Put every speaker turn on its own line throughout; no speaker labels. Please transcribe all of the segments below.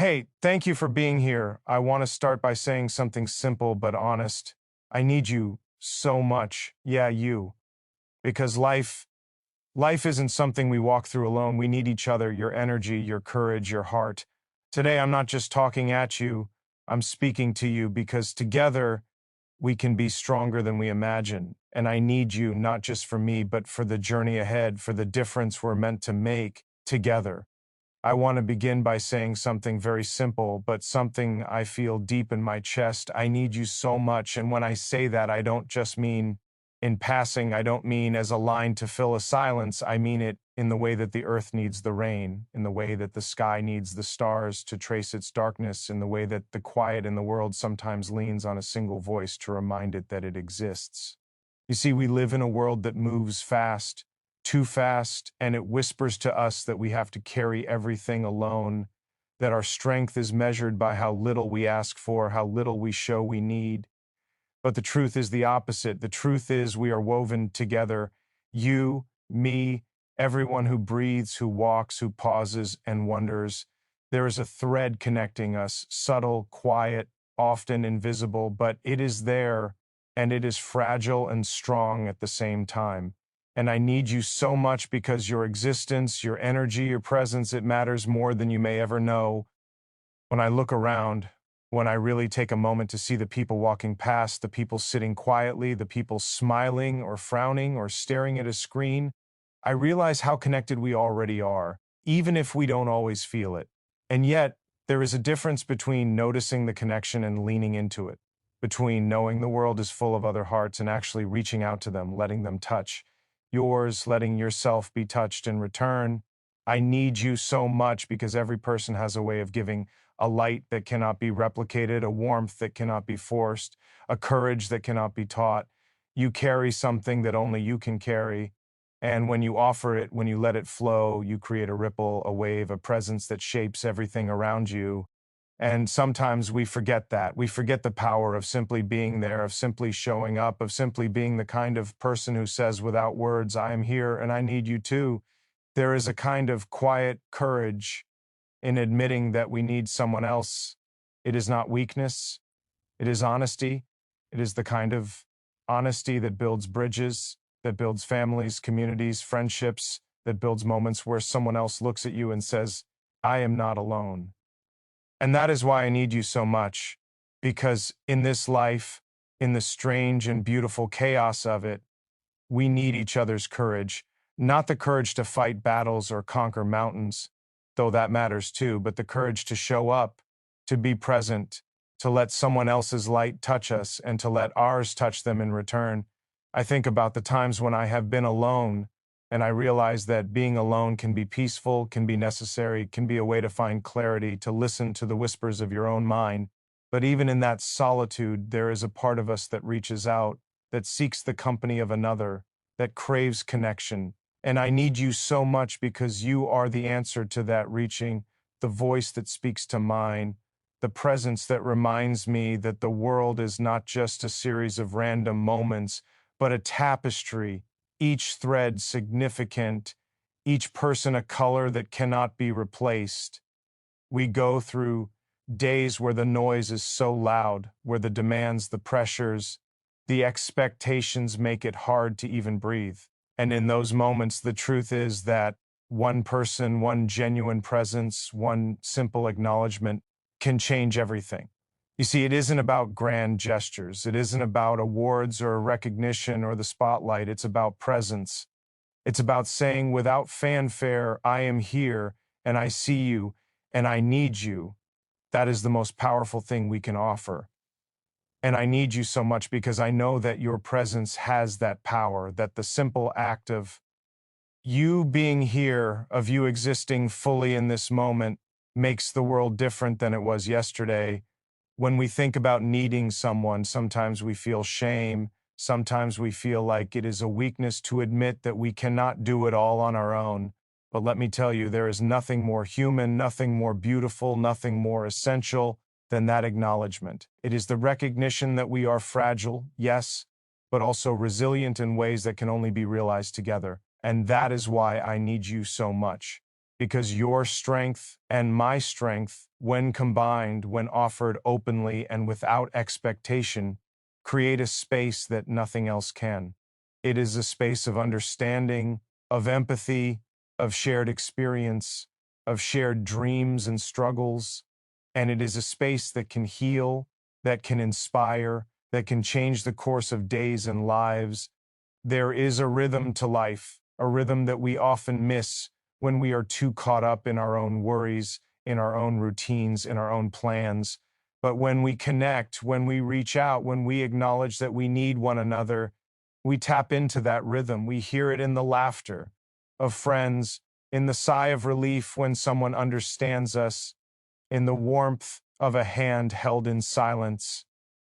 Hey, thank you for being here. I want to start by saying something simple but honest. I need you so much. Yeah, you. Because life isn't something we walk through alone. We need each other, your energy, your courage, your heart. Today, I'm not just talking at you, I'm speaking to you because together we can be stronger than we imagine. And I need you not just for me, but for the journey ahead, for the difference we're meant to make together. I want to begin by saying something very simple, but something I feel deep in my chest. I need you so much. And when I say that, I don't just mean in passing, I don't mean as a line to fill a silence. I mean it in the way that the earth needs the rain, in the way that the sky needs the stars to trace its darkness, in the way that the quiet in the world sometimes leans on a single voice to remind it that it exists. You see, we live in a world that moves fast, too fast, and it whispers to us that we have to carry everything alone, that our strength is measured by how little we ask for, how little we show we need. But the truth is the opposite. The truth is we are woven together. You, me, everyone who breathes, who walks, who pauses and wonders. There is a thread connecting us, subtle, quiet, often invisible, but it is there, and it is fragile and strong at the same time. And I need you so much because your existence, your energy, your presence, it matters more than you may ever know. When I look around, when I really take a moment to see the people walking past, the people sitting quietly, the people smiling or frowning or staring at a screen, I realize how connected we already are, even if we don't always feel it. And yet, there is a difference between noticing the connection and leaning into it, between knowing the world is full of other hearts and actually reaching out to them, letting them touch yours, letting yourself be touched in return. I need you so much because every person has a way of giving a light that cannot be replicated, a warmth that cannot be forced, a courage that cannot be taught. You carry something that only you can carry. And when you offer it, when you let it flow, you create a ripple, a wave, a presence that shapes everything around you. And sometimes we forget that. We forget the power of simply being there, of simply showing up, of simply being the kind of person who says without words, I am here and I need you too. There is a kind of quiet courage in admitting that we need someone else. It is not weakness, it is honesty. It is the kind of honesty that builds bridges, that builds families, communities, friendships, that builds moments where someone else looks at you and says, I am not alone. And that is why I need you so much, because in this life, in the strange and beautiful chaos of it, we need each other's courage, not the courage to fight battles or conquer mountains, though that matters too, but the courage to show up, to be present, to let someone else's light touch us and to let ours touch them in return. I think about the times when I have been alone and I realize that being alone can be peaceful, can be necessary, can be a way to find clarity, to listen to the whispers of your own mind. But even in that solitude, there is a part of us that reaches out, that seeks the company of another, that craves connection. And I need you so much because you are the answer to that reaching, the voice that speaks to mine, the presence that reminds me that the world is not just a series of random moments, but a tapestry, each thread significant, each person a color that cannot be replaced. We go through days where the noise is so loud, where the demands, the pressures, the expectations make it hard to even breathe. And in those moments, the truth is that one person, one genuine presence, one simple acknowledgement can change everything. You see, it isn't about grand gestures. It isn't about awards or recognition or the spotlight. It's about presence. It's about saying without fanfare, I am here and I see you and I need you. That is the most powerful thing we can offer. And I need you so much because I know that your presence has that power, that the simple act of you being here, of you existing fully in this moment, makes the world different than it was yesterday. When we think about needing someone, sometimes we feel shame. Sometimes we feel like it is a weakness to admit that we cannot do it all on our own. But let me tell you, there is nothing more human, nothing more beautiful, nothing more essential than that acknowledgement. It is the recognition that we are fragile, yes, but also resilient in ways that can only be realized together. And that is why I need you so much. because your strength and my strength, when combined, when offered openly and without expectation, create a space that nothing else can. It is a space of understanding, of empathy, of shared experience, of shared dreams and struggles, and it is a space that can heal, that can inspire, that can change the course of days and lives. There is a rhythm to life, a rhythm that we often miss when we are too caught up in our own worries, in our own routines, in our own plans. But when we connect, when we reach out, when we acknowledge that we need one another, we tap into that rhythm. We hear it in the laughter of friends, in the sigh of relief when someone understands us, in the warmth of a hand held in silence,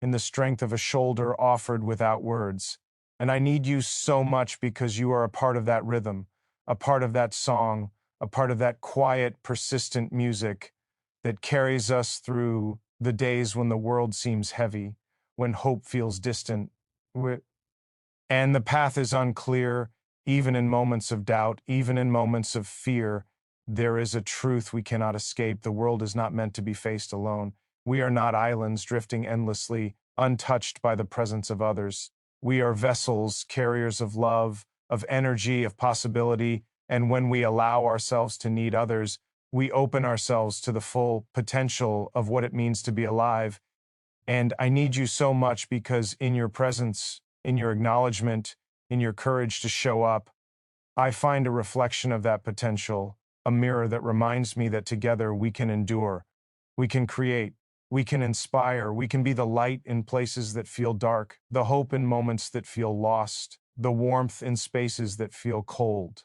in the strength of a shoulder offered without words. And I need you so much because you are a part of that rhythm, a part of that song, a part of that quiet, persistent music that carries us through the days when the world seems heavy, when hope feels distant, and the path is unclear, even in moments of doubt, even in moments of fear. There is a truth we cannot escape. The world is not meant to be faced alone. We are not islands drifting endlessly, untouched by the presence of others. We are vessels, carriers of love, of energy, of possibility, and when we allow ourselves to need others, we open ourselves to the full potential of what it means to be alive. And I need you so much because in your presence, in your acknowledgement, in your courage to show up, I find a reflection of that potential, a mirror that reminds me that together we can endure, we can create, we can inspire, we can be the light in places that feel dark, the hope in moments that feel lost, the warmth in spaces that feel cold.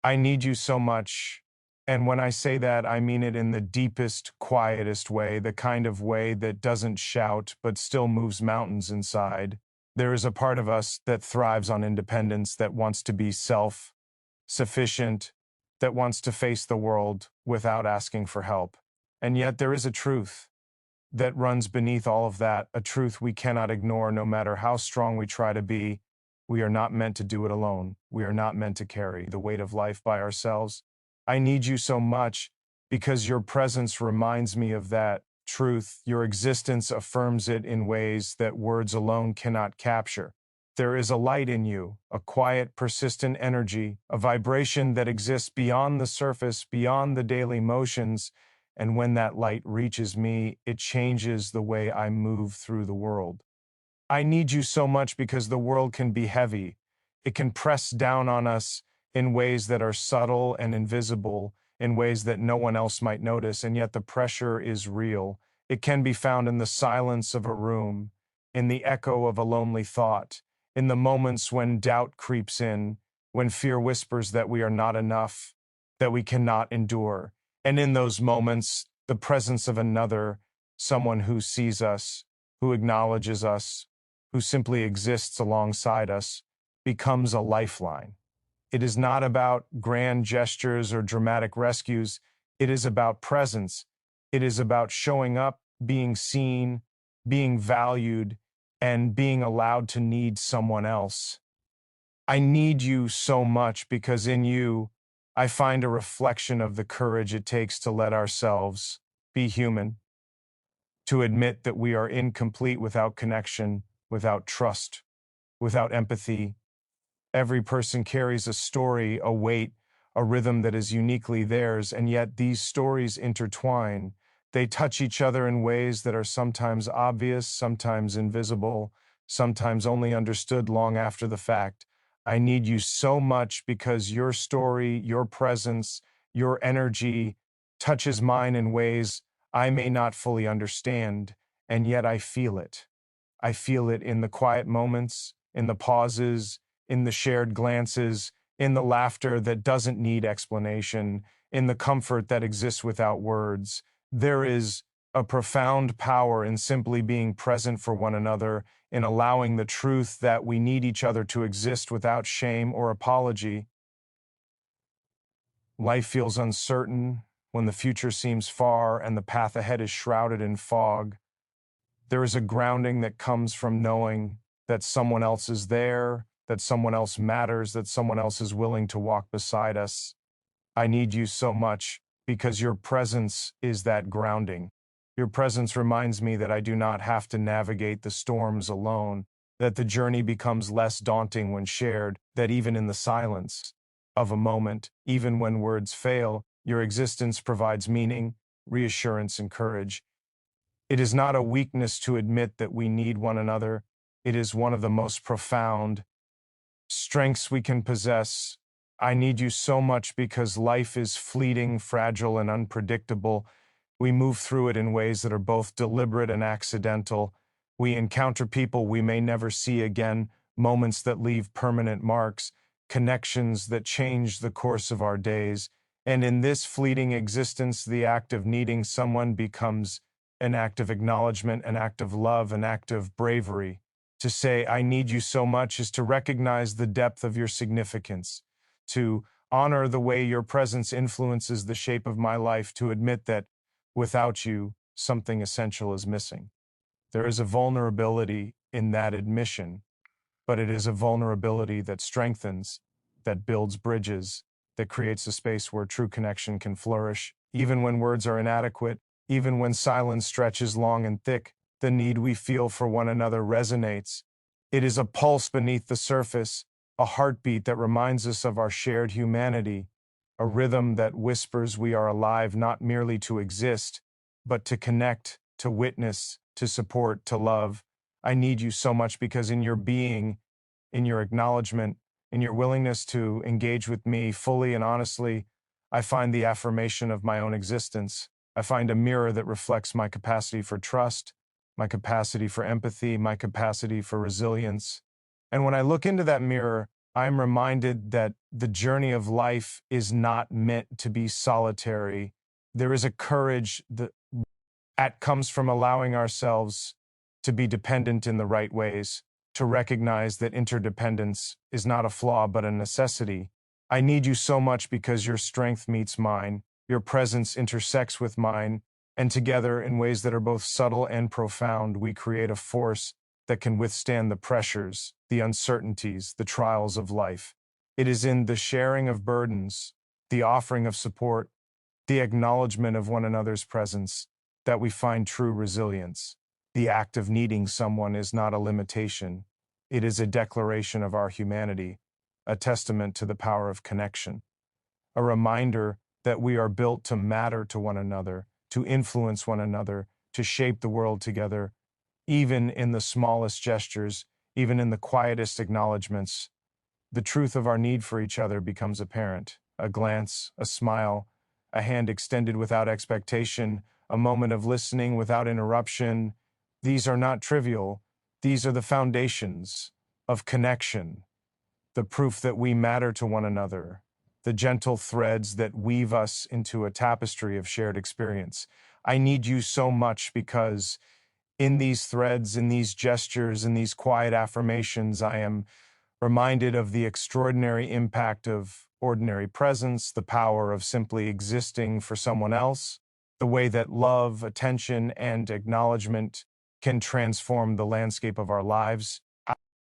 I need you so much. And when I say that, I mean it in the deepest, quietest way, the kind of way that doesn't shout but still moves mountains inside. There is a part of us that thrives on independence, that wants to be self-sufficient, that wants to face the world without asking for help. And yet there is a truth that runs beneath all of that, a truth we cannot ignore no matter how strong we try to be. We are not meant to do it alone. We are not meant to carry the weight of life by ourselves. I need you so much because your presence reminds me of that truth. Your existence affirms it in ways that words alone cannot capture. There is a light in you, a quiet, persistent energy, a vibration that exists beyond the surface, beyond the daily motions, and when that light reaches me, it changes the way I move through the world. I need you so much because the world can be heavy. It can press down on us in ways that are subtle and invisible, in ways that no one else might notice, and yet the pressure is real. It can be found in the silence of a room, in the echo of a lonely thought, in the moments when doubt creeps in, when fear whispers that we are not enough, that we cannot endure. And in those moments, the presence of another, someone who sees us, who acknowledges us, who simply exists alongside us, becomes a lifeline. It is not about grand gestures or dramatic rescues. It is about presence. It is about showing up, being seen, being valued, and being allowed to need someone else. I need you so much because in you, I find a reflection of the courage it takes to let ourselves be human, to admit that we are incomplete without connection, without trust, without empathy. Every person carries a story, a weight, a rhythm that is uniquely theirs, and yet these stories intertwine. They touch each other in ways that are sometimes obvious, sometimes invisible, sometimes only understood long after the fact. I need you so much because your story, your presence, your energy touches mine in ways I may not fully understand, and yet I feel it. I feel it in the quiet moments, in the pauses, in the shared glances, in the laughter that doesn't need explanation, in the comfort that exists without words. There is a profound power in simply being present for one another, in allowing the truth that we need each other to exist without shame or apology. Life feels uncertain when the future seems far and the path ahead is shrouded in fog. There is a grounding that comes from knowing that someone else is there, that someone else matters, that someone else is willing to walk beside us. I need you so much because your presence is that grounding. Your presence reminds me that I do not have to navigate the storms alone, that the journey becomes less daunting when shared, that even in the silence of a moment, even when words fail, your existence provides meaning, reassurance, and courage. It is not a weakness to admit that we need one another. It is one of the most profound strengths we can possess. I need you so much because life is fleeting, fragile, and unpredictable. We move through it in ways that are both deliberate and accidental. We encounter people we may never see again, moments that leave permanent marks, connections that change the course of our days. And in this fleeting existence, the act of needing someone becomes an act of acknowledgement, an act of love, an act of bravery. To say, I need you so much, is to recognize the depth of your significance, to honor the way your presence influences the shape of my life, to admit that without you, something essential is missing. There is a vulnerability in that admission, but it is a vulnerability that strengthens, that builds bridges, that creates a space where true connection can flourish, even when words are inadequate, even when silence stretches long and thick. The need we feel for one another resonates. It is a pulse beneath the surface, a heartbeat that reminds us of our shared humanity, a rhythm that whispers we are alive not merely to exist, but to connect, to witness, to support, to love. I need you so much because in your being, in your acknowledgement, in your willingness to engage with me fully and honestly, I find the affirmation of my own existence. I find a mirror that reflects my capacity for trust, my capacity for empathy, my capacity for resilience. And when I look into that mirror, I'm reminded that the journey of life is not meant to be solitary. There is a courage that comes from allowing ourselves to be dependent in the right ways, to recognize that interdependence is not a flaw but a necessity. I need you so much because your strength meets mine, your presence intersects with mine, and together, in ways that are both subtle and profound, we create a force that can withstand the pressures, the uncertainties, the trials of life. It is in the sharing of burdens, the offering of support, the acknowledgement of one another's presence, that we find true resilience. The act of needing someone is not a limitation. It is a declaration of our humanity, a testament to the power of connection, a reminder that we are built to matter to one another, to influence one another, to shape the world together, even in the smallest gestures, even in the quietest acknowledgments. The truth of our need for each other becomes apparent. A glance, a smile, a hand extended without expectation, a moment of listening without interruption. These are not trivial. These are the foundations of connection, the proof that we matter to one another, the gentle threads that weave us into a tapestry of shared experience. I need you so much because in these threads, in these gestures, in these quiet affirmations, I am reminded of the extraordinary impact of ordinary presence, the power of simply existing for someone else, the way that love, attention, and acknowledgement can transform the landscape of our lives.